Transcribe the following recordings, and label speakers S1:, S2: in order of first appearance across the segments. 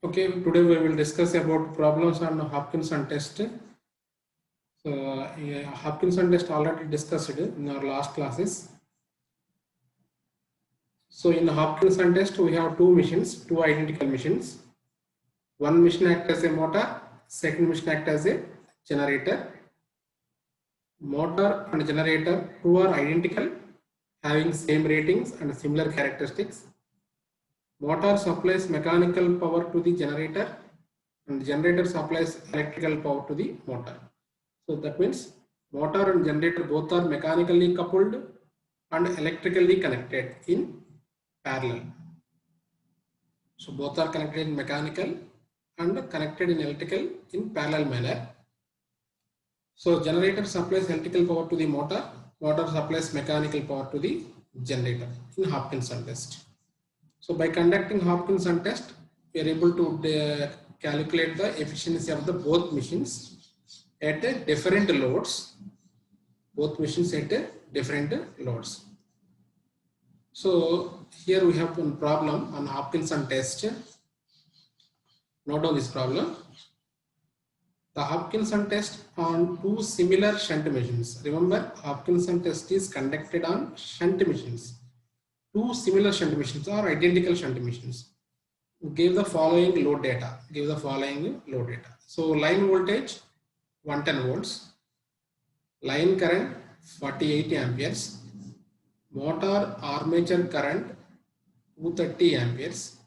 S1: Okay, today we will discuss about problems on Hopkinson test. So, Hopkinson test already discussed in our last classes. So, in Hopkinson test, we have two machines, two identical machines. One machine acts as a motor, second machine acts as a generator. Motor and generator, two are identical, having same ratings and similar characteristics. Motor supplies mechanical power to the generator and generator supplies electrical power to the motor. So that means motor and generator both are mechanically coupled and electrically connected in parallel. So both are connected in mechanical and connected in electrical in parallel manner. So generator supplies electrical power to the motor, motor supplies mechanical power to the generator in Hopkinson test. So by conducting Hopkinson test, we are able to calculate the efficiency of the both machines at different loads. Both machines at different loads. So here we have one problem on Hopkinson test. Note down this problem. The Hopkinson test on two similar shunt machines. Remember, Hopkinson test is conducted on shunt machines. Two similar shunt machines or identical shunt machines. Give the following load data. Give the following load data. So line voltage 110 volts, line current 48 amperes, motor armature current 230 amperes,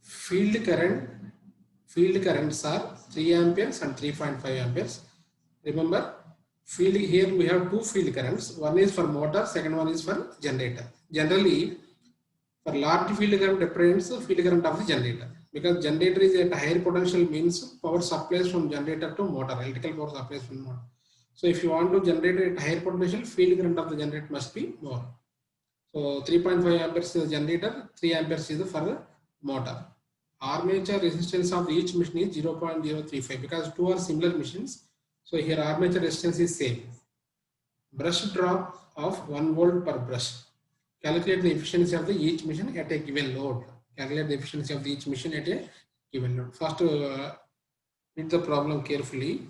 S1: field currents are 3 amperes and 3.5 amperes. Remember, field here we have two field currents. One is for motor, second one is for generator. Generally, for large field current represents the field current of the generator, because generator is at higher potential means power supplies from generator to motor, electrical power supplies from motor. So if you want to generate at higher potential, field current of the generator must be more. So 3.5 amperes is the generator, 3 amperes is for the motor. Armature resistance of each machine is 0.035 because two are similar machines. So here armature resistance is same. Brush drop of 1 volt per brush. Calculate the efficiency of the each machine at a given load. Calculate the efficiency of the each machine at a given load. First, read the problem carefully.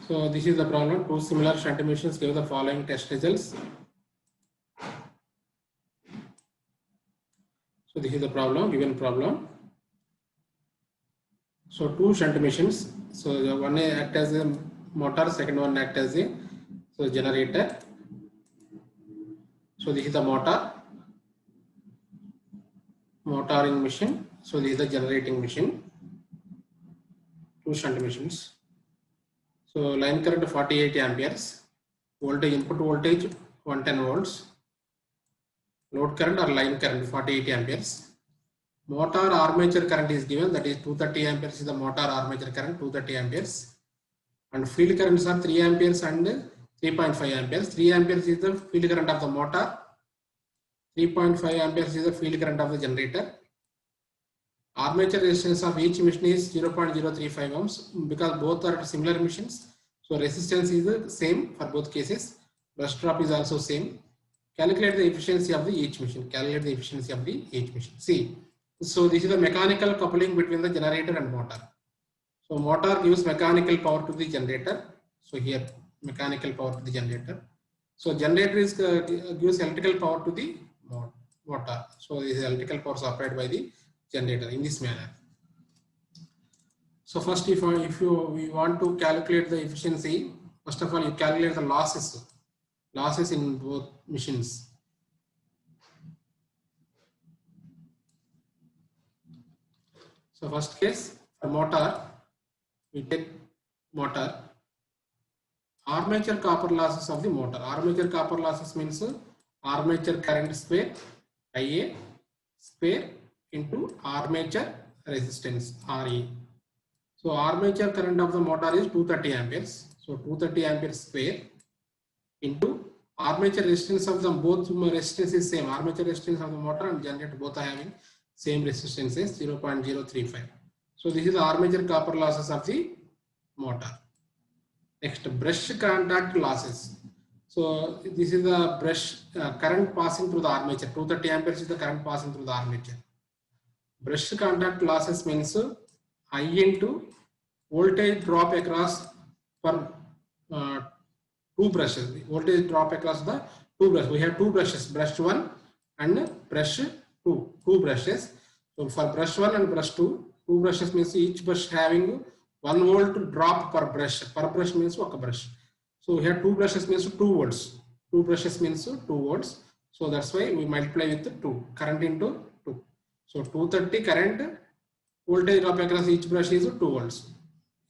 S1: So this is the problem. Two similar shunt machines give the following test results. So this is the problem, given problem. So two shunt machines. So the one act as a motor, second one act as a generator. So this is the motoring machine. So this is the generating machine. Two shunt machines. So So line current 48 amperes, voltage input voltage 110 volts, load current or line current 48 amperes. Motor armature current is given, that is 230 amperes is the motor armature current, 230 amperes. And field currents are 3 amperes and 3.5 amperes. 3 amperes is the field current of the motor, 3.5 amperes is the field current of the generator. Armature resistance of each machine is 0.035 ohms because both are similar machines. So resistance is the same for both cases. Brush drop is also same. Calculate the efficiency of the each machine. Calculate the efficiency of the each machine. See, so this is the mechanical coupling between the generator and motor. So motor gives mechanical power to the generator. So here mechanical power to the generator. So generator is gives electrical power to the motor. So this is electrical power supplied by the generator in this manner. So first, if we want to calculate the efficiency, first of all you calculate the losses in both machines. So first case, for motor, we take motor, armature copper losses of the motor. Armature copper losses means armature current square Ia square into armature resistance Re. So armature current of the motor is 230 amperes. So 230 amperes square into armature resistance of the both resistance is same. Armature resistance of the motor and generator both are having same resistance is 0.035. So this is the armature copper losses of the motor. Next, brush contact losses. So this is the brush current passing through the armature. 230 amperes is the current passing through the armature. Brush contact losses means I into voltage drop across for two brushes. The voltage drop across the two brushes. We have two brushes, brush 1 and brush 2. Two brushes. So for brush 1 and brush 2, two brushes means each brush having 1 volt drop per brush. Per brush means one brush. So we have two brushes means 2 volts. Two brushes means 2 volts. So that's why we multiply with 2. Current into 2. So 230 current voltage drop across each brush is 2 volts.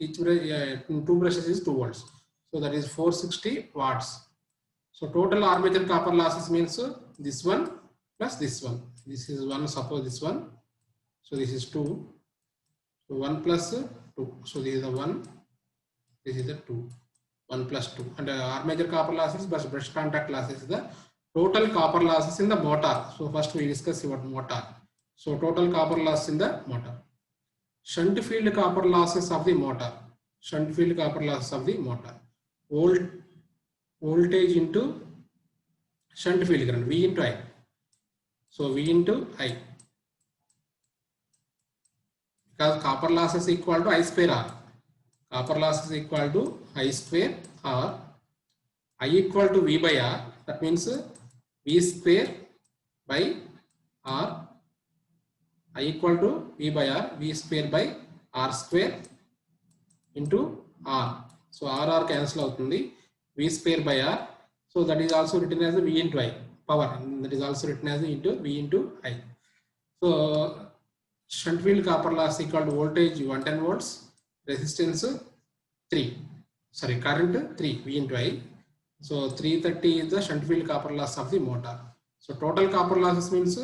S1: Each brush, two brushes is 2 volts. So that is 460 watts. So total armature copper losses means this one plus this one. This is 1, suppose this one. So this is 2. So 1 plus 2. So this is the 1. This is the 2. 1 plus 2. And armature copper losses plus brush contact losses is the total copper losses in the motor. So first we discuss about motor. So total copper loss in the motor. Shunt field copper losses of the motor. Shunt field copper losses of the motor. Voltage into shunt field current, V into I. So V into I. Because copper loss is equal to I square R. Copper loss is equal to I square R. I equal to V by R. That means V square by R. I equal to V by R. V square by R square into R. So R cancel out the V square by R. So that is also written as a V into I. Power. That is also written as into V into I. So shunt field copper loss equal to voltage 110 volts. Resistance 3. Sorry, current 3 V into I. So 330 is the shunt field copper loss of the motor. So total copper losses means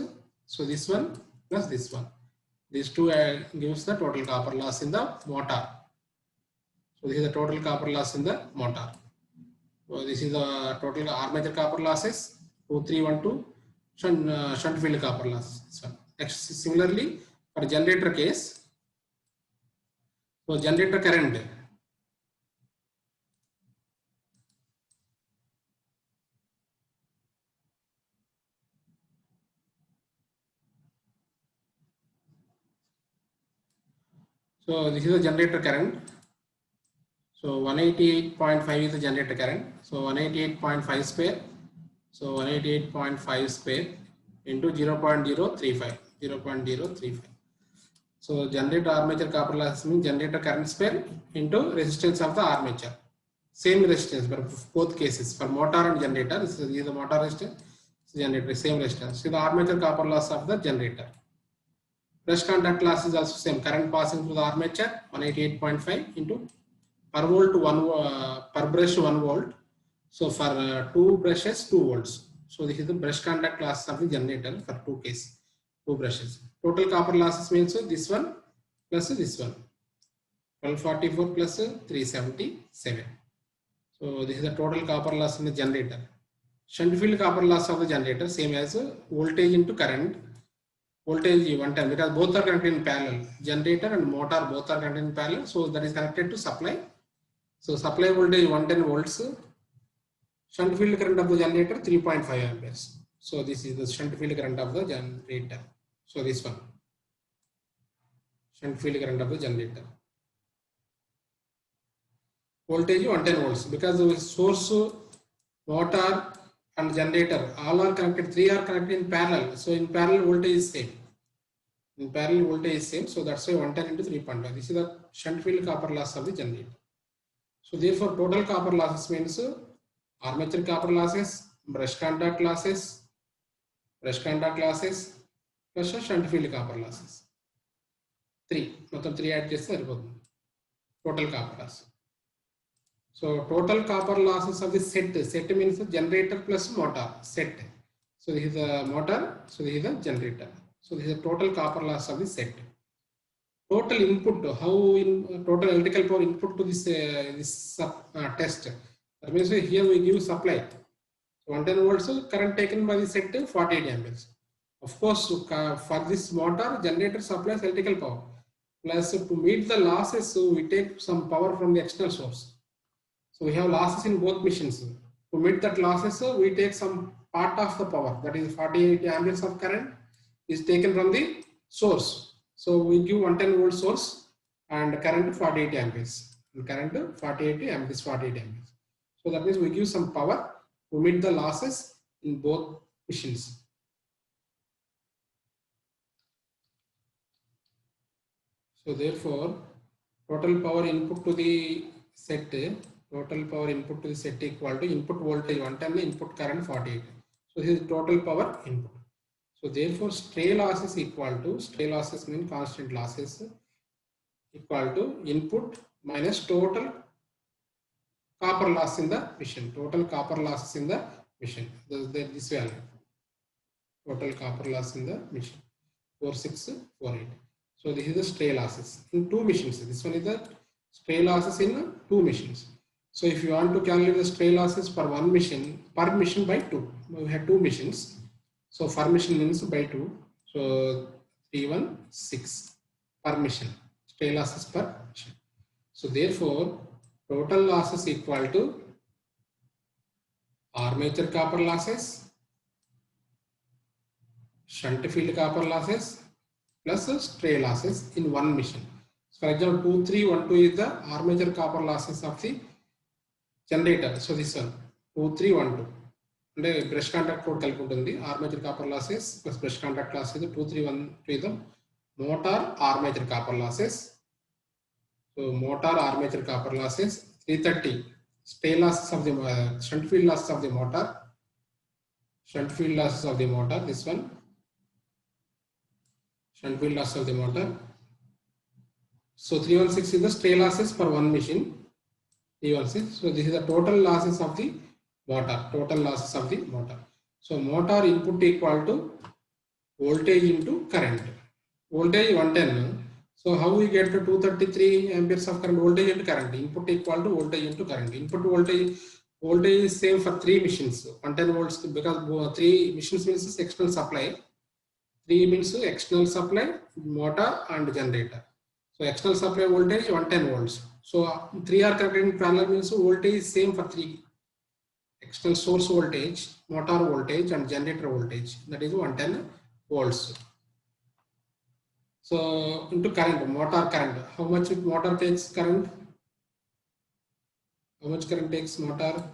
S1: so this one plus this one. These two gives the total copper loss in the motor. So this is the total copper loss in the motor. So this is the total armature copper losses 2312 shunt field copper loss. So next, similarly for generator case. So generator current. So this is the generator current. So 188.5 is the generator current. So 188.5 square. So 188.5 square into 0.035. 0.035. So generator armature copper loss means generator current square into resistance of the armature. Same resistance for both cases. For motor and generator, this is the motor resistance. Generator same resistance. So the armature copper loss of the generator. Brush contact loss is also same. Current passing through the armature 188.5 into per volt 1 per brush 1 volt. So for 2 brushes 2 volts. So this is the brush contact loss of the generator for 2 brushes. Total copper losses means this one plus this one. 1244 plus 377. So this is the total copper loss in the generator. Shunt field copper loss of the generator same as voltage into current. Voltage 110 because both are connected in parallel. Generator and motor both are connected in parallel. So that is connected to supply. So supply voltage 110 volts. Shunt field current of the generator 3.5 amperes. So this is the shunt field current of the generator. So this one. Shunt field current of the generator. Voltage 110 volts because the source, motor and generator all are connected. 3 are connected in parallel. So in parallel voltage is same. In parallel voltage is same. So that's why 110 into 3.5. This is the shunt field copper loss of the generator. So therefore total copper losses means armature copper losses, brush contact losses, plus shunt field copper losses. 3. Motham 3 add chesthe saripotundi. Total copper loss. So total copper losses of the set. Set means generator plus motor. Set. So this is the motor. So this is the generator. So this is the total copper loss of the set. Total input. How in total electrical power input to this test. That means here we give supply. So 110 volts current taken by the set 48 amperes. Of course, for this motor, generator supplies electrical power. Plus to meet the losses, we take some power from the external source. So we have losses in both machines. To meet that losses, we take some part of the power, that is 48 amperes of current is taken from the source. So we give 110 volt source and current 48 amperes. And current 48 amperes, 48 amperes. So that means we give some power to meet the losses in both machines. So therefore, total power input to the set, equal to input voltage 110, input current 48. So this is total power input. So therefore, stray losses equal to, stray losses mean constant losses, equal to input minus total copper loss in the machine. Total copper losses in the machine. This value. Total copper loss in the machine. 4648. So this is the stray losses in 2 machines. This one is the stray losses in 2 machines. So if you want to calculate the stray losses per one machine, per machine by 2. We have 2 machines. So per machine means by 2. So 316 per machine. Stray losses per machine. So therefore, total losses equal to armature copper losses, shunt field copper losses plus stray losses in one machine. So for example, 2312 is the armature copper losses of the generator. So this one 2312. And brush contact code kalputundi. Armature copper losses plus brush contact losses 2312 is the motor armature copper losses. So motor armature copper losses 330. Stray losses of the shunt field losses of the motor. Shunt field losses of the motor. This one. Shunt field loss of the motor. So 316 is the stray losses per one machine. 316. So this is the total losses of the motor. Total losses of the motor. So motor input equal to voltage into current. Voltage 110. So how we get to 233 amperes of current? Voltage into current. Input equal to voltage into current. Input voltage is same for 3 machines. 110 volts because 3 machines means external supply. 3 means external supply, motor and generator. So external supply voltage 110 volts. So 3 are connected in parallel means voltage is same for 3. External source voltage, motor voltage and generator voltage, that is 110 volts. So into current, motor current. How much motor takes current? How much current takes motor?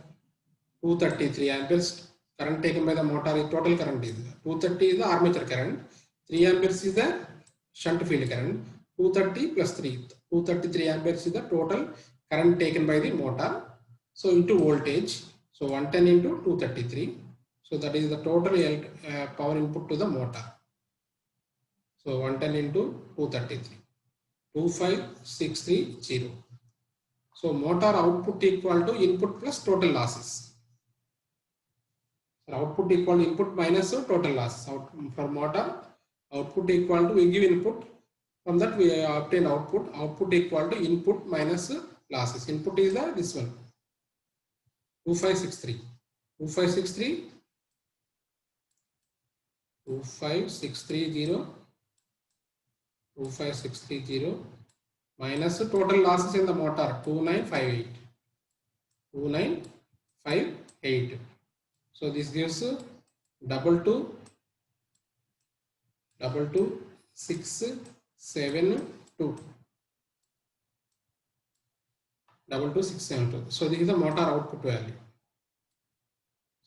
S1: 233 amperes. Current taken by the motor is total current is 230 is the armature current, 3 amperes is the shunt field current, 230 plus 3, 233 amperes is the total current taken by the motor. So into voltage, so 110 into 233, so that is the total power input to the motor. So 110 into 233, 25630. So motor output equal to input plus total losses. So output equal to input minus total loss. For motor, output equal to, we give input, from that we obtain output. Output equal to input minus losses. Input is this one, 2563. 2563, 25630, 25630 minus total losses in the motor 2958. 2958. So this gives 22672. 22672. So this is the motor output value.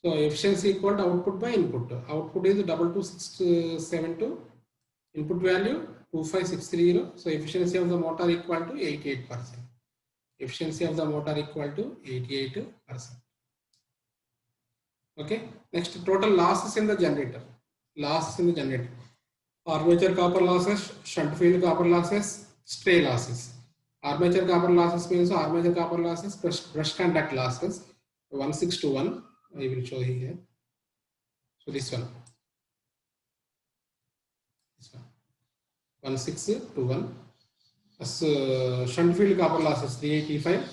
S1: So efficiency equal to output by input. Output is 22672. Input value 25630. So efficiency of the motor equal to 88%. Efficiency of the motor equal to 88%. Okay. Next, total losses in the generator. Losses in the generator. Armature copper losses, shunt field copper losses, stray losses. Armature copper losses means armature copper losses, brush contact losses. 1621. I will show you here. So this one. 1621. As shunt field copper losses 385.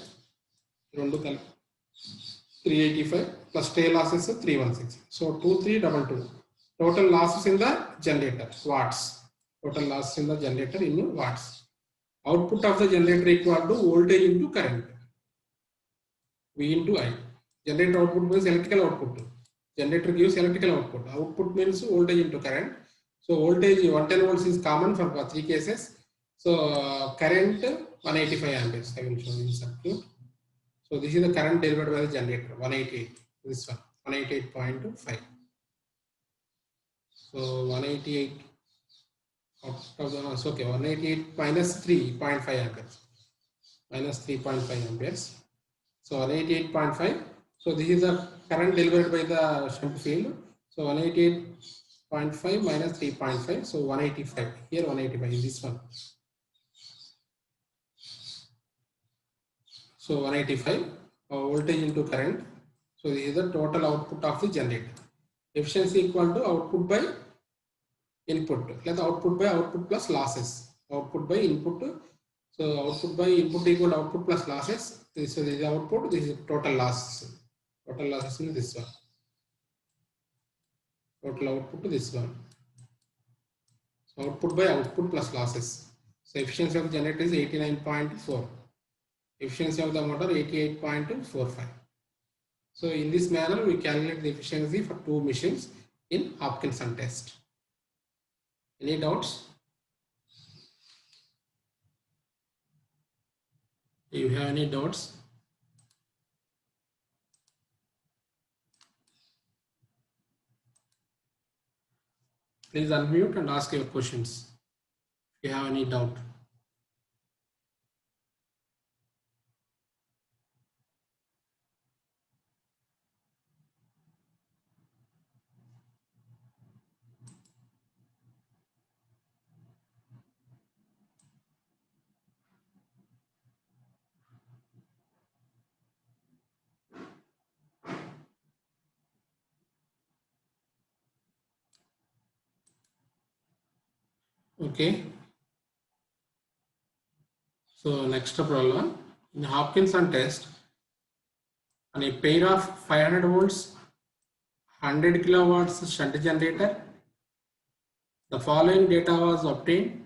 S1: 385 plus stray losses 316. So 2322. Total losses in the generator, watts. Total losses in the generator in watts. Output of the generator equal to voltage into current. V into I. Generator output means electrical output. Generator gives electrical output. Output means voltage into current. So voltage 110 volts is common for 3 cases. So current 185 amperes. I will show you in circuit. So this is the current delivered by the generator 188. This one 188.5. So 188 out of the, okay, 188 minus 3.5 amperes. Minus 3.5 amperes. So 188.5. So this is the current delivered by the shunt field. So 188.5 minus 3.5. So 185. Here 185 is this one. So 185 voltage into current. So this is the total output of the generator. Efficiency equal to output by input. Let output by output plus losses. Output by input. So output by input equal to output plus losses. This is the output. This is total losses. Total losses in this one. Total output to this one. So output by output plus losses. So efficiency of the generator is 89.4. Efficiency of the motor 88.45. So in this manner we calculate the efficiency for 2 machines in Hopkinson test. Any doubts? Do you have any doubts? Please unmute and ask your questions if you have any doubt. Okay. So next problem, in Hopkinson test, on a pair of 500 volts, 100 kilowatts shunt generator, the following data was obtained.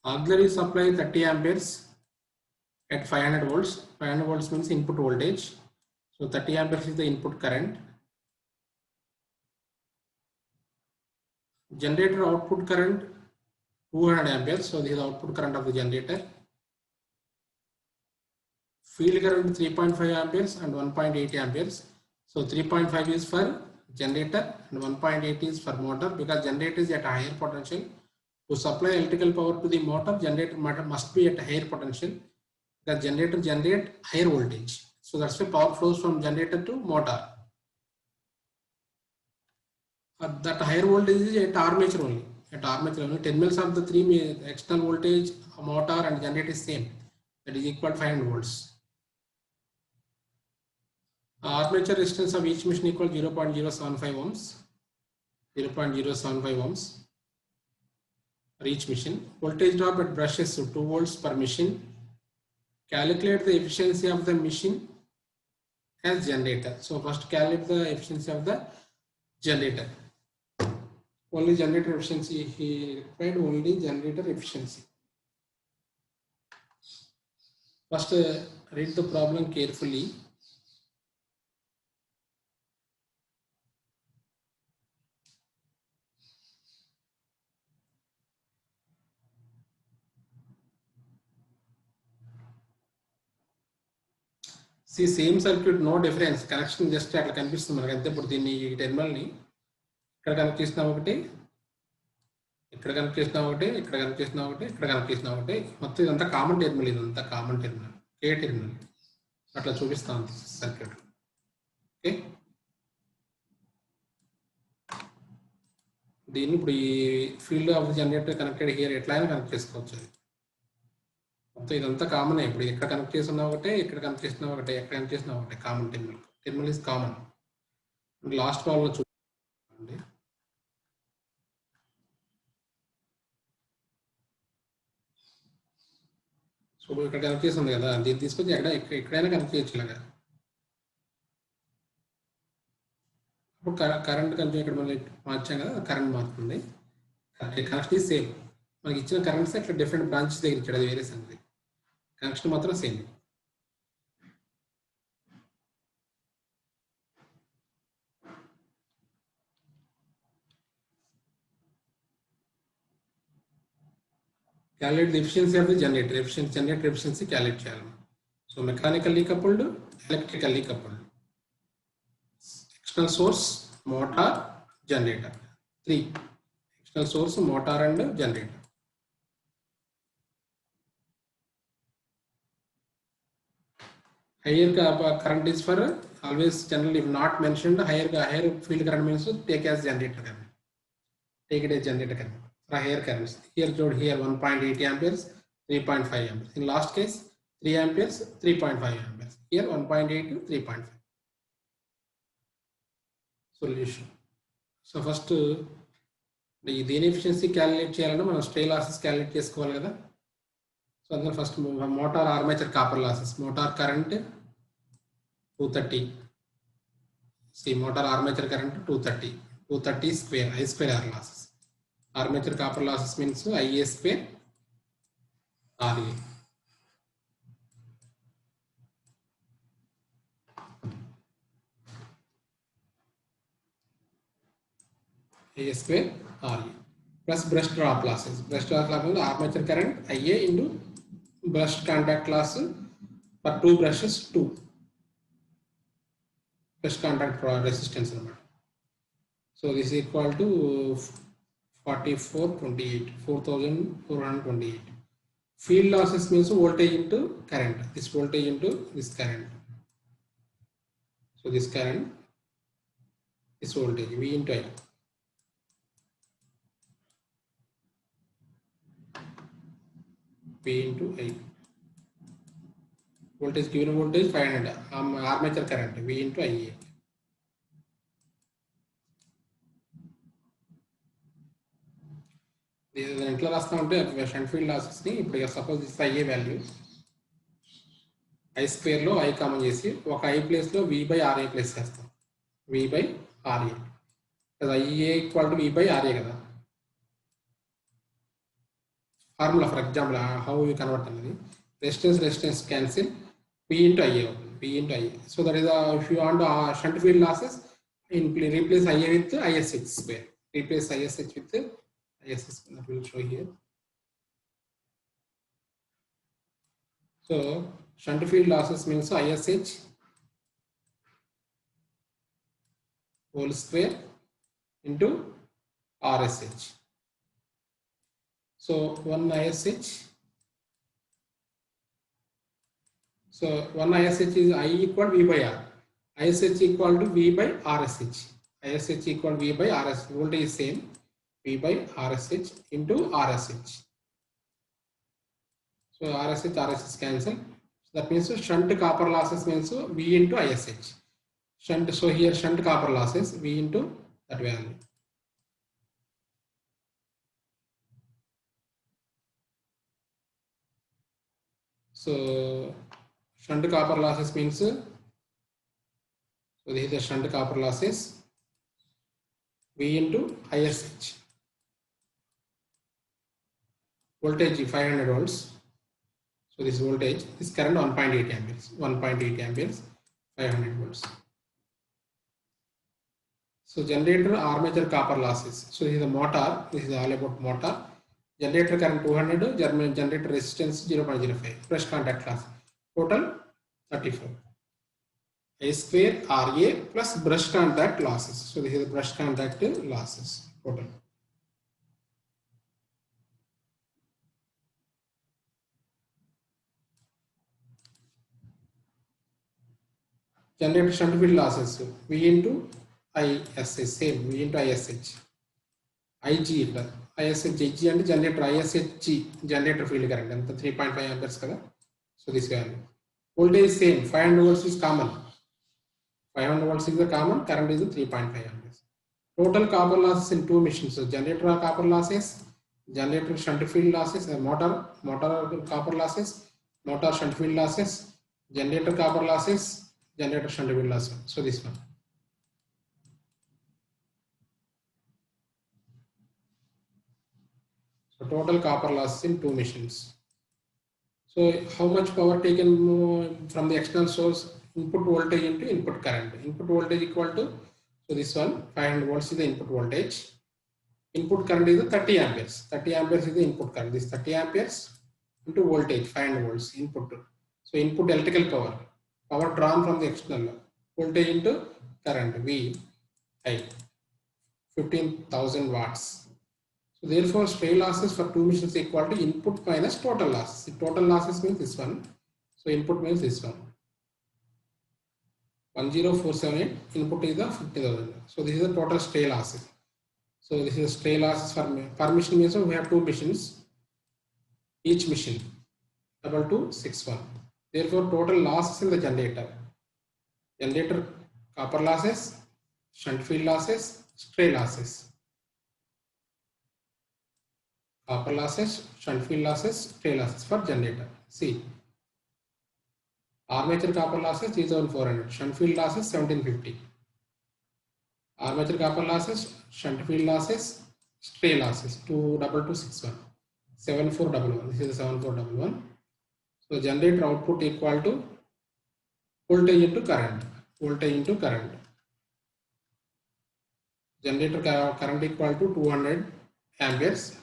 S1: Auxiliary supply 30 amperes at 500 volts. 500 volts means input voltage. So 30 amperes is the input current. Generator output current 200 amperes. So this is the output current of the generator. Field current 3.5 amperes and 1.8 amperes. So 3.5 is for generator and 1.8 is for motor, because generator is at a higher potential. To supply electrical power to the motor, generator must be at a higher potential. The generator generate higher voltage. So that's why power flows from generator to motor. That higher voltage is at armature only. At armature only, terminals of the 3 external voltage, motor and generator is same. That is equal to 500 volts. Armature resistance of each machine equal 0.075 ohms. 0.075 ohms for each machine. Voltage drop at brushes 2 volts per machine. Calculate the efficiency of the machine as generator. So first calculate the efficiency of the generator. Only generator efficiency, he required only generator efficiency. First read the problem carefully. See, same circuit, no difference. Connection just అట్లా కనిపిస్తుంది మనకి అంతే. ఇప్పుడు దీన్ని ఈ terminal ని ఇక్కడ connect చేసినా ఒకటి, ఇక్కడ కనెక్ట్ చేసినా ఒకటి, ఇక్కడ కనెక్ట్ చేసినా ఒకటి, ఇక్కడ కనెక్ట్ చేసినా ఒకటి. మొత్తం ఇదంతా కామన్ టెర్మినల్, ఇదంతా కామన్ టెర్మినల్, కే టెర్మినల్. అట్లా చూపిస్తాం సర్క్యూట్. ఓకే, దీన్ని ఇప్పుడు ఈ field of generator connected here ఎట్లయినా కనెక్ట్ చేసుకోవచ్చు. అది మొత్తం ఇదంతా కామన్. ఇప్పుడు ఎక్కడ కనెక్ట్ చేసినా ఒకటే, ఇక్కడ కనెక్ట్ చేసినా ఒకటే, ఎక్కడ కనెక్ట్ చేసినా ఒకటే, common terminal. Terminal is common. Last problem చూడండి. సో ఇక్కడ కనెక్ట్ చేసి ఉంది కదా, దీన్ని తీసుకొచ్చి ఎక్కడైనా కనెక్ట్ చేయొచ్చు ఇలాగా. ఇప్పుడు కరెంట్ కొంచెం ఇక్కడ మనం మార్చాం కదా, కరెంట్ మారుతుంది. Connection is same. మనకి ఇచ్చిన కరెంట్స్ ఇక్కడ డిఫరెంట్ బ్రాంచెస్ దగ్గర ఇచ్చాడు, అది వేరే సంగతి. కనెక్షన్ మాత్రం same. Calculate the efficiency of the generator. Generator efficiency calculate చేయాలి. So mechanically coupled, electrically coupled. External source, motor, generator. 3. External source, motor and generator. Higher current is for always, generally if not mentioned, higher field current means to take as generator current. Take it as generator current. For higher currents, here 1.8 amperes, 3.5 amperes. In last case, 3 amperes, 3.5 amperes. Here 1.8 to 3.5. Solution. So first, the efficiency calculate చేయాలంటే మనం stray losses calculate చేసుకోవాలి కదా. So అందులో first motor armature copper losses. Motor current 230. Motor armature current 230 square, I square R losses. Armature copper losses means IA square RA. IA square RA plus brush drop losses. Brush drop losses means armature current IA into brush contact loss for 2 brushes 2. Brush contact resistance. So this is equal to 4428. Field losses means voltage into current. This voltage into this current. So this current, this voltage V into I. V into I. Voltage, given voltage 500. Armature current V into IA. ఎట్లా రాస్తా ఉంటే shunt field losses ని ఇప్పుడు suppose this IA value I square లో I common చేసి ఒక I place లో V/RA place చేస్తాం. V/RA కదా, IA ఈక్వల్ టు V/RA కదా formula. For example how you convert అనేది resistance cancel, V into IA అవుతుంది. V into IA. So that is if you want shunt field losses replace IA with ISH square. Replace ISH with ISH, that will show here. So shunt field losses means ISH whole square into RSH. So one ISH. So one ISH is I equal V/R. ISH equal to V/RSH. ISH equal to V/RSH. Voltage is same. V/RSH into RSH. So RSH cancel. So that means shunt copper losses means V into ISH. Shunt, so here shunt copper losses V into that value. So shunt copper losses means, so this is the shunt copper losses V into ISH. Voltage 500 volts. So this voltage, this current 1.8 amperes, 1.8 amperes, 500 volts. So generator armature copper losses. So this is the motor. This is all about motor. Generator current 200, generator resistance 0.05. Brush contact loss. Total 34. A square RA plus brush contact losses. So this is the brush contact losses total. Generator shunt field losses. V into ISH, same V into ISH. IG plus ISH G and generator ISH generator field current and the 3.5 amperes kada. So this value. Voltage same, 500 volts is common. 500 volts is the common, current is 3.5 amperes. Total copper losses in two machines. So generator copper losses, generator shunt field losses, motor copper losses, motor shunt field losses, generator copper losses, generator shunt field losses. So this one. So total copper losses in two machines. So how much power taken from the external source? Input voltage into input current. Input voltage equal to, so this one 500 volts is the input voltage. Input current is the 30 amperes. 30 amperes is the input current. This 30 amperes into voltage 500 volts input. So input electrical power drawn from the external, voltage into current V I 15,000 watts. So therefore, stray losses for two machines equal to input minus total losses. The total losses means this one. So input means this one. 10478. Input is the 50,000. So this is the total stray losses. So this is stray losses for machine means we have two machines. Each machine 2261. Therefore, total losses in the generator. Generator copper losses, shunt field losses, stray losses. Copper losses, shunt field losses, stray losses for generator. See, armature copper losses 3400, shunt field losses 1750. Armature copper losses, shunt field losses, stray losses 22261, 7411. This is 7411. So generator output equal to voltage into current. Voltage into current. Generator current equal to 200 amperes.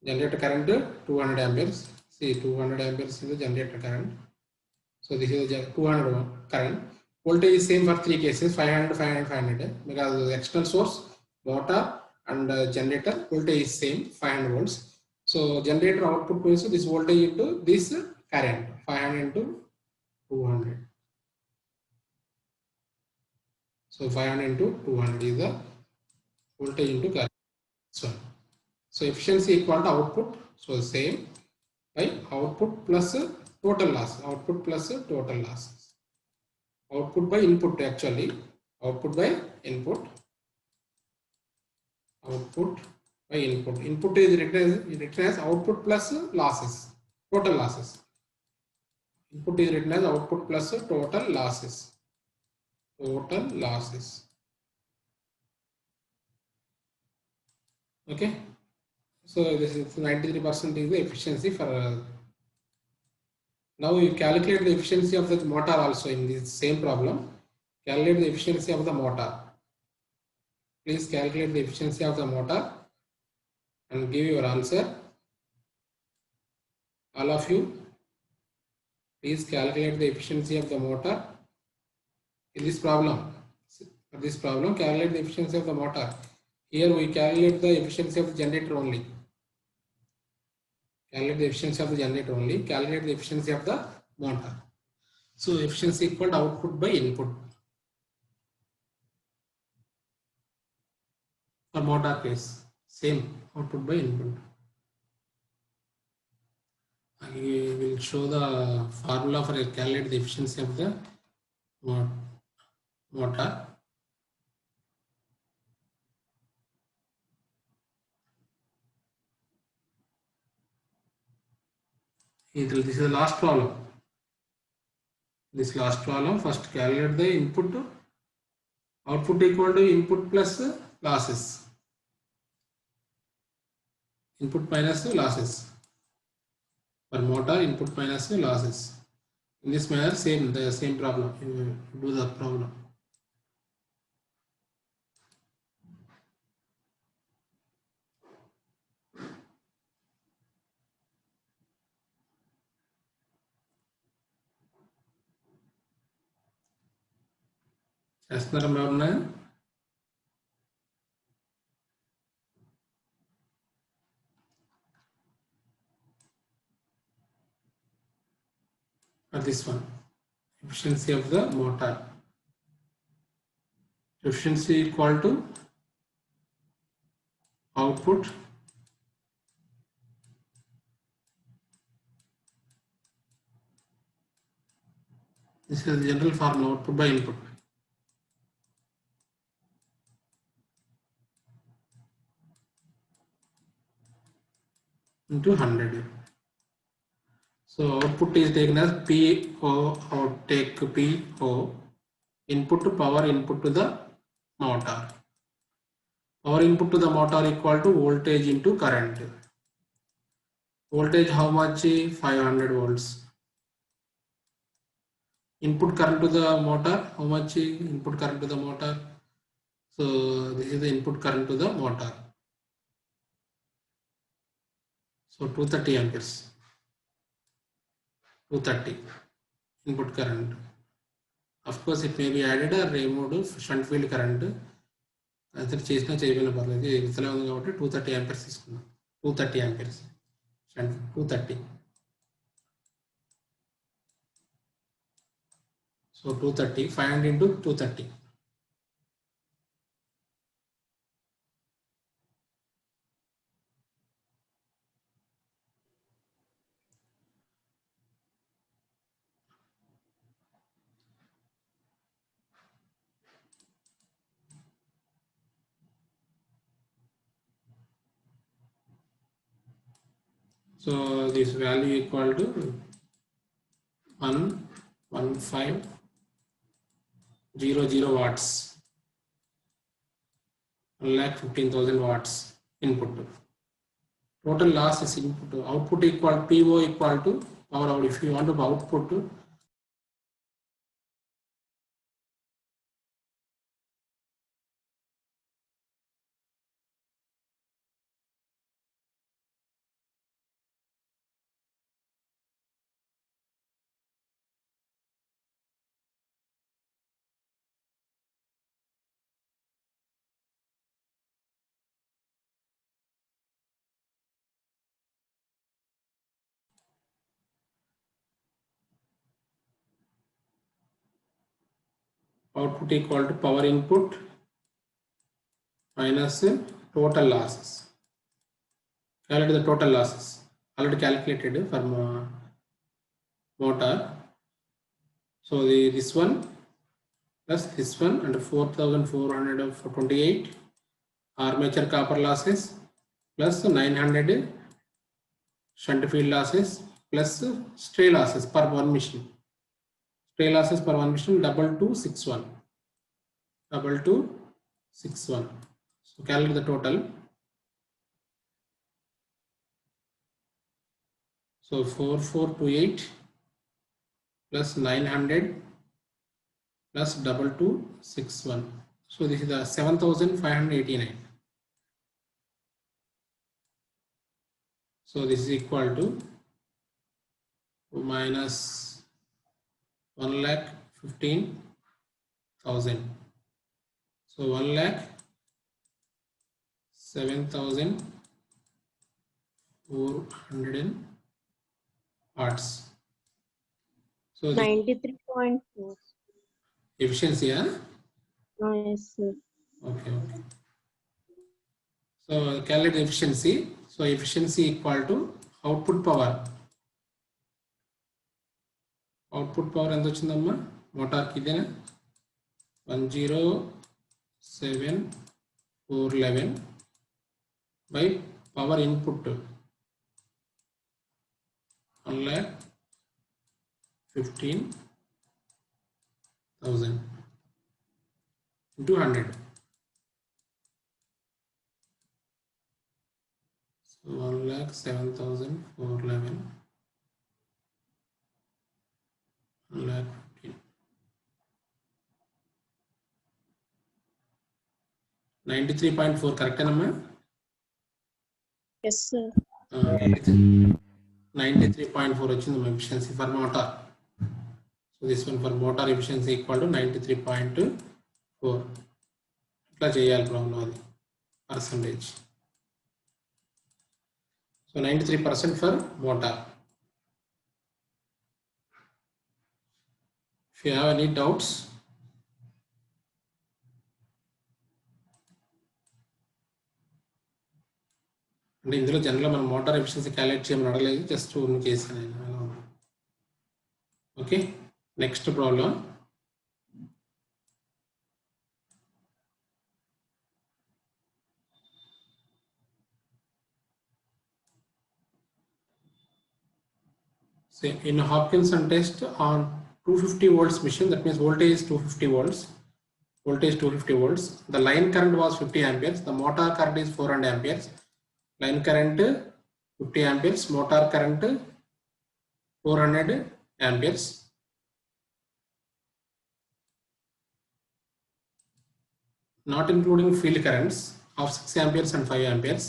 S1: Generator current 200 amperes. See, 200 amperes is the generator current. So this is the 200 current. Voltage is same for three cases, 500, 500, 500. Because the external source, motor and generator, voltage is same, 500 volts. So generator output means this voltage into this current, 500 into 200. So 500 into 200 is the voltage into current. So efficiency equal to output. So same by output plus total loss. Output plus total losses. Output by input actually. Output by input. Output by input. Input is written as output plus losses. Total losses. Input is written as output plus total losses. Total losses. Okay. So this is 93% is the efficiency for. Now you calculate the efficiency of the motor also in this same problem. Calculate the efficiency of the motor. Please calculate the efficiency of the motor and give your answer. All of you, please calculate the efficiency of the motor in this problem. For this problem, calculate the efficiency of the motor. Here we calculate the efficiency of the generator only. Calculate the efficiency of the generator only. Calculate the efficiency of the motor. So efficiency equal to output by input. For motor case, same output by input. I will show the formula for calculate the efficiency of the motor. motor. This is the last problem. This last problem, first calculate the input, output equal to input plus losses. Input minus losses. For motor, input minus losses. In this manner, the same problem. You do the problem. చేస్తున్నారా ఎవరన్నా? Or this one, efficiency of the motor. Efficiency equal to output this is the general formula, output by input. Into 100. So output is taken as PO, or take PO, input to power input to the motor. Power input to the motor equal to voltage into current. Voltage how much? 500 volts. Input current to the motor, how much? Input current to the motor. So this is the input current to the motor. So 230 amperes. 230 input current. Of course, it may be added or removed shunt field current. అది చేసినా చేయకపోయినా పర్లేదు, ఇతలే ఉంది కాబట్టి 230 amperes తీసుకున్నాం. 230 amperes. Shunt 230. So 230, 500 into 230. So this value equal to 11500 watts. 1,15,000 watts input. Total loss is input. Output equal PO equal to power out. If you want to output, output equal to power input minus total losses. Calculate the total losses. Already calculated for motor. So this one plus this one and 4,428 armature copper losses plus 900 shunt field losses plus stray losses per one machine. Stray losses per one machine 2261. 2261. So calculate the total. So 4428 plus 900 plus 2261. So this is the 7,589. So this is equal to minus 1,15,000. So 1,07,400 watts. So
S2: 93.4.
S1: efficiency, huh?
S2: Yes, sir.
S1: Okay. So calculate efficiency. So efficiency equal to output power. Output power ఎంత వచ్చిందమ్మా మోటార్కి ఇదేనా? 107,411 by power input 1,15,000 into 100. So 1,07,411 1,15,000 93.4 correct number?
S2: Yes, sir.
S1: 93.4 వచ్చింది efficiency for motor. So this one for motor efficiency equal to 93.4. ఇట్లా చేయాలి problem అది percentage. So 93% for motor. If you have any doubts, అంటే ఇందులో జనరల్గా మనం మోటార్ ఎఫిషియన్సీ క్యాలిక్యులేట్ చేయమని అడగలేదు, జస్ట్ చేశాను నేను. Okay, next problem. Say in Hopkinson test on 250 volts machine, that means voltage is 250 volts. Voltage 250 volts. The line current was 50 amperes. The motor current is 400 amperes. Line current 50 amperes. Motor current 400 amperes. Not including field currents of 6 amperes and 5 amperes.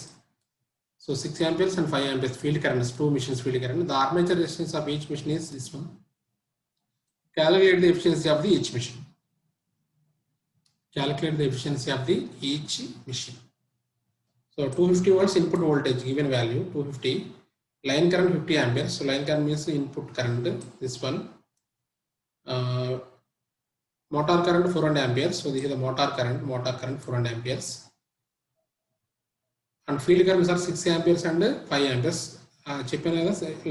S1: So 6 amperes and 5 amperes field currents, two machines field current. The armature resistance of each machine is this one. Calculate the efficiency of the each machine. Calculate the efficiency of the each machine. So 250 volts input voltage given value 250. Line current 50 amperes. So line current means input current. This one. Motor current 400 amperes. So this is the motor current. Motor current 400 amperes. And field currents are 6 amperes and 5 amperes.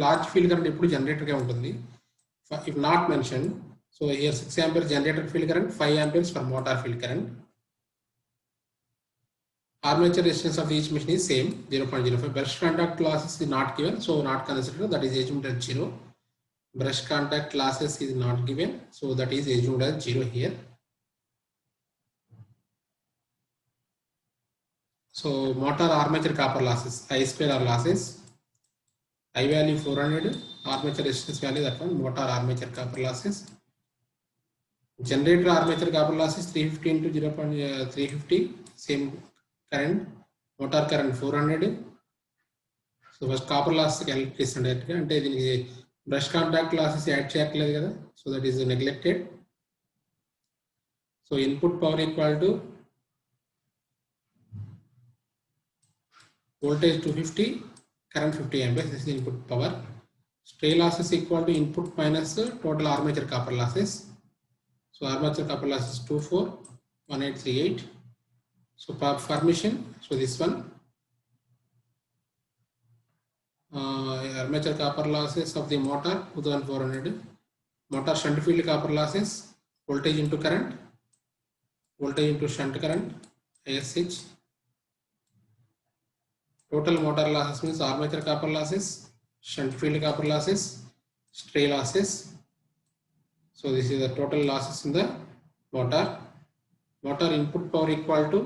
S1: Large field current epudu generator ga untundi. If not mentioned, so here 6 amperes generator field current, 5 amperes for motor field current. Armature resistance of each machine is same, 0.05. Brush contact losses is not given, so not considered. That is assumed as 0. Brush contact losses is not given, so that is assumed as 0 here. So motor armature copper losses, I square R losses. I value 400, armature resistance value that one, motor armature copper losses. Generator armature copper losses 350 into 0.350, same current. Motor current 400. So first copper loss calculate చేస్తుండే అంటే దీనికి brush contact losses add చేయట్లేదు కదా, so that is neglected. So input power equal to voltage 250, current 50 amperes. This is input power. Stray losses equal to input minus total armature copper losses. So armature copper losses 241838. So per machine, so this one armature copper losses of the motor 2400. Motor shunt field copper losses, voltage into current, voltage into shunt current, ISH. Total motor losses means armature copper losses, shunt field copper losses, stray losses. So this is the total losses in the motor. Motor input power equal to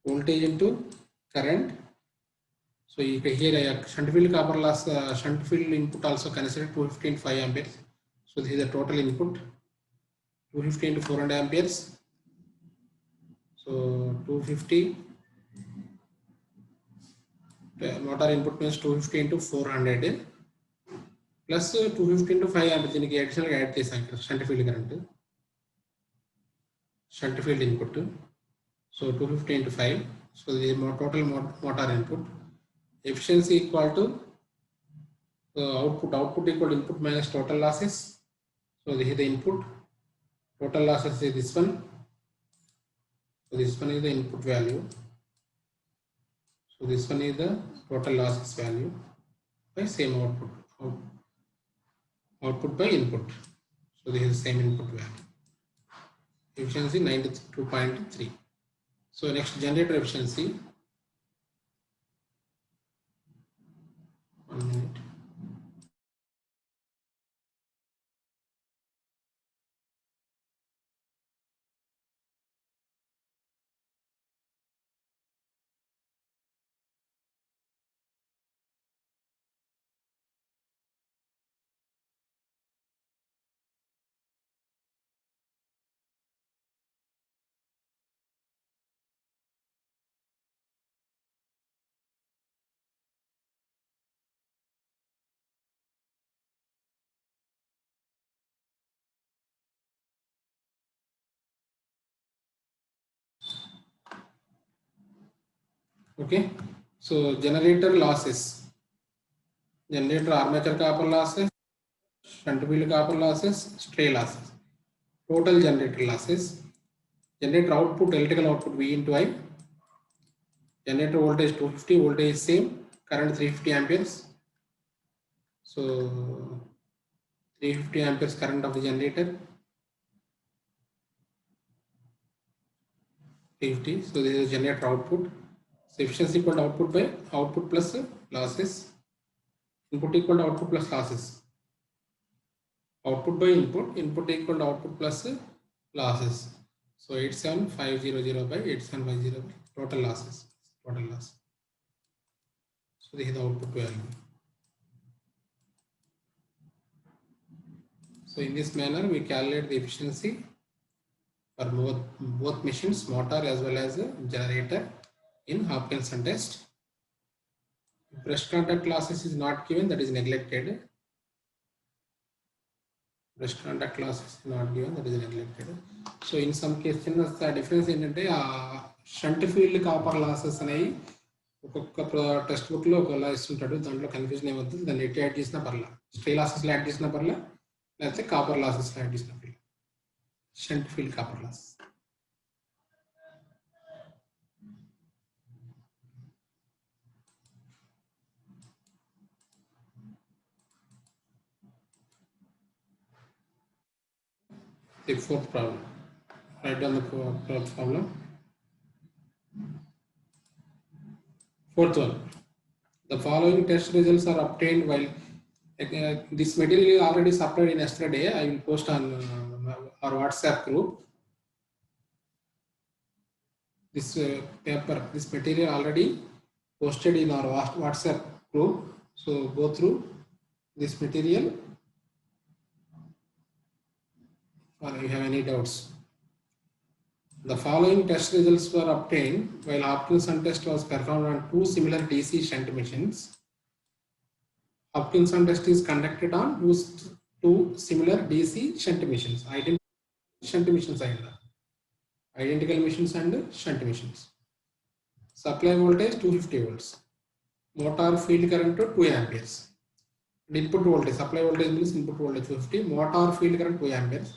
S1: voltage into current. So here shunt field copper loss, shunt field input also considered 250 into 5 amperes. So this is the total input 250 into 400 amperes. So 250. Motor input means 250 into 400 plus 250 into 5 amperes. దీనికి additional add చేసాం ఇక్కడ shunt field current, shunt field input. So 250 into 5. So the total motor input. Efficiency equal to output equal to input minus total losses. So this is the input. Total losses is this one. So this one is the input value. So this one is the total losses value by same output by input. So this is the same input value. efficiency 92.3. So next, generator efficiency. 1 minute. Okay, so generator losses. Generator armature copper losses, shunt field copper losses, stray losses. Total generator losses. Generator output, electrical output V into I. Generator voltage 250, voltage is same, current 350 amperes. So 350 amperes current of the generator. 350. So this is generator output. So efficiency equal to output by output plus losses. Input equal to output plus losses. Output by input, input equal to output plus losses. So 87500 by 8750 by total losses. Total loss. So this is the output value. So in this manner, we calculate the efficiency for both machines, motor as well as generator in Hopkinson test. If brushed contact losses is not given, that is neglected. Brushed contact losses is not given, that is neglected. So in some cases, the difference ఏంటంటే shunt field copper losses అనేవి ఒక్కొక్క text book లో ఒకలా ఇస్తుంటాడు. దాంట్లో confusion ఏమవుతుంది, దాన్ని ఎట్టి add చేసినా పర్లా, స్ట్రే లాసెస్ యాడ్ చేసినా పర్లా, లేకపోతే కాపర్ లాసెస్ యాడ్ చేసినా పర్లా. Shunt field copper loss. The fourth problem. Write down the fourth problem. Fourth one. The following test results are obtained while this material is already supplied in yesterday. I will post on our WhatsApp group. This paper, this material already posted in our WhatsApp group. So go through this material. Or if you have any doubts. The following test results were obtained while Hopkinson test was performed on two similar DC shunt machines. Hopkinson test is conducted on two similar DC shunt machines. Identical machines and shunt machines. Supply voltage 250 volts. Motor field current to 2 amperes. Input voltage, supply voltage means input voltage 250. Motor field current 2 amperes.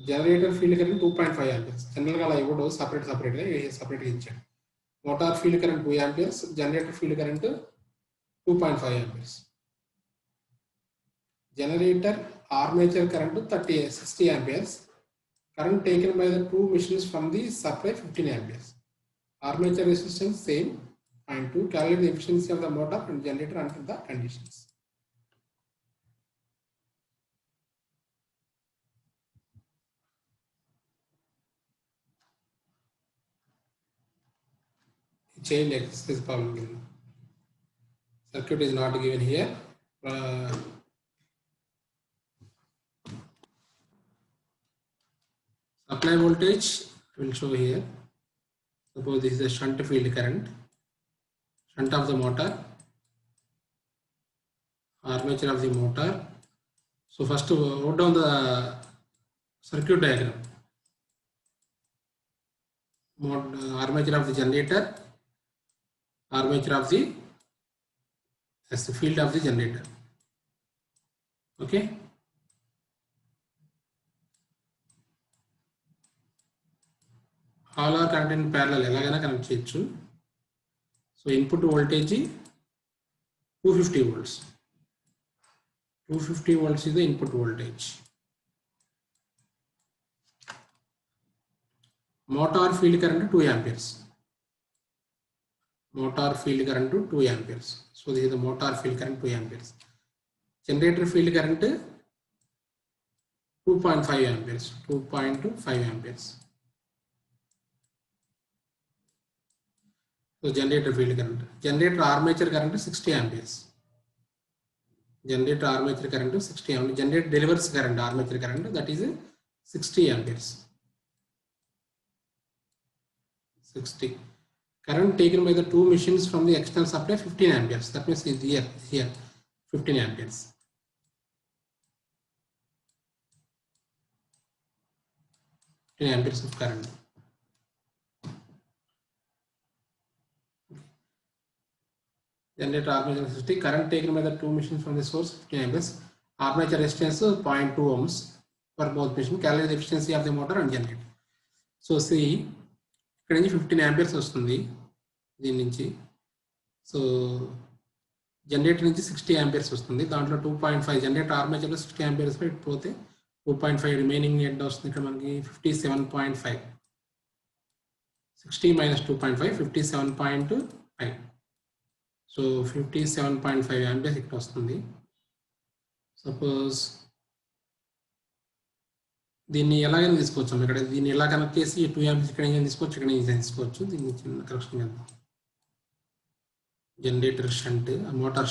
S1: Generator field current 2.5 amperes. General ga ivodu separate ichchadu. Motor field current 2 amperes, generator field current 2.5 amperes. Generator armature current 60 amperes. Current taken by the two machines from the supply 15 amperes. Armature resistance same. Point 2. Calculate the efficiency of the motor and generator under the conditions. Chain exercise problem given. Circuit is not given here. Supply voltage will show here. Suppose this is a shunt field current, shunt of the motor, armature of the motor. So first write down the circuit diagram. Armature of the generator, armature of the field of the generator. Okay. All are connected in parallel. Elagana connect cheyochu. So input voltage 250 volts. 250 volts is the input voltage. Motor field current 2 amperes. Motor field current 2 amperes. So this is the motor field current 2 amperes. Generator field current 2.5 amperes. 2.5 amperes. So generator field current. Generator armature current 60 amperes. Generator armature current 60 amperes. Generator delivers current, armature current, that is 60 amperes. 60. Current taken by the two machines from the external supply 15 amperes. That means here 15 amperes. Amperes of current. Generator armature 60. Current taken by the two machines from the source 15 amperes. Armature resistance 0.2 ohms for both machines. Calculate the efficiency of the motor and generator. So see, ఇక్కడ నుంచి 15 amperes వస్తుంది దీని నుంచి. So generator నుంచి 60 amperes వస్తుంది. దాంట్లో 2.5 generator ఆర్మేచర్లో 60 amperes పోతే 2.5 remaining ఎంత వస్తుంది ఇక్కడ మనకి 57.5. 60 minus 2.5 57.5. సో 57.5 amperes ఇక్కడ వస్తుంది. సపోజ్ దీన్ని ఎలాగైనా తీసుకోవచ్చు ఇక్కడ, దీన్ని ఎలా కనెక్ట్ చేసి 2 amperes ఇక్కడ తీసుకోవచ్చు, ఇక్కడ తీసుకోవచ్చు. దీన్ని చిన్న కరెక్షన్ చేద్దాం. Generator shunt, motor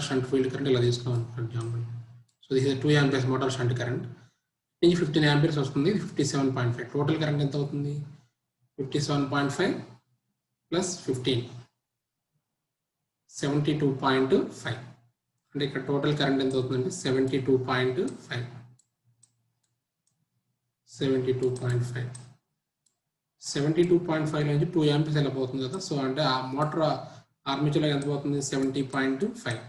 S1: shunt field current ఇలా తీసుకోవాలి for example. So this is 2 amperes motor shunt current. ఇది 15 amperes వస్తుంది. 57.5. టోటల్ కరెంట్ ఎంత అవుతుంది? 57.5 ప్లస్ 15 72.5. అంటే ఇక్కడ టోటల్ కరెంట్ ఎంత అవుతుందంటే 72.5. 72.5 నుంచి 2 amperes వెళ్ళిపోతుంది కదా. సో అంటే ఆ మోటార్ ఆర్మేచర్లో ఎంత పోతుంది? 70.5.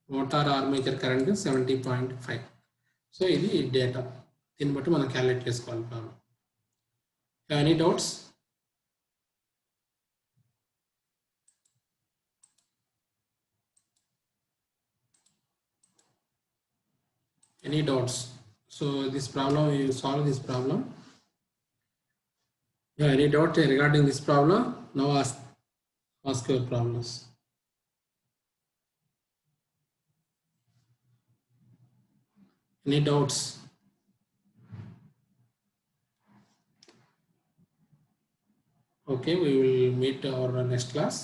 S1: Motor armature current 70.5. సో ఇది డేటా, దీన్ని బట్టి మనం క్యాలిక్యులేట్ చేసుకోవాలి. Any doubts? Any doubts? So this problem, you solve this problem. Yeah, any doubt regarding this problem? Now ask your problems. Any doubts? Okay, we will meet our next class.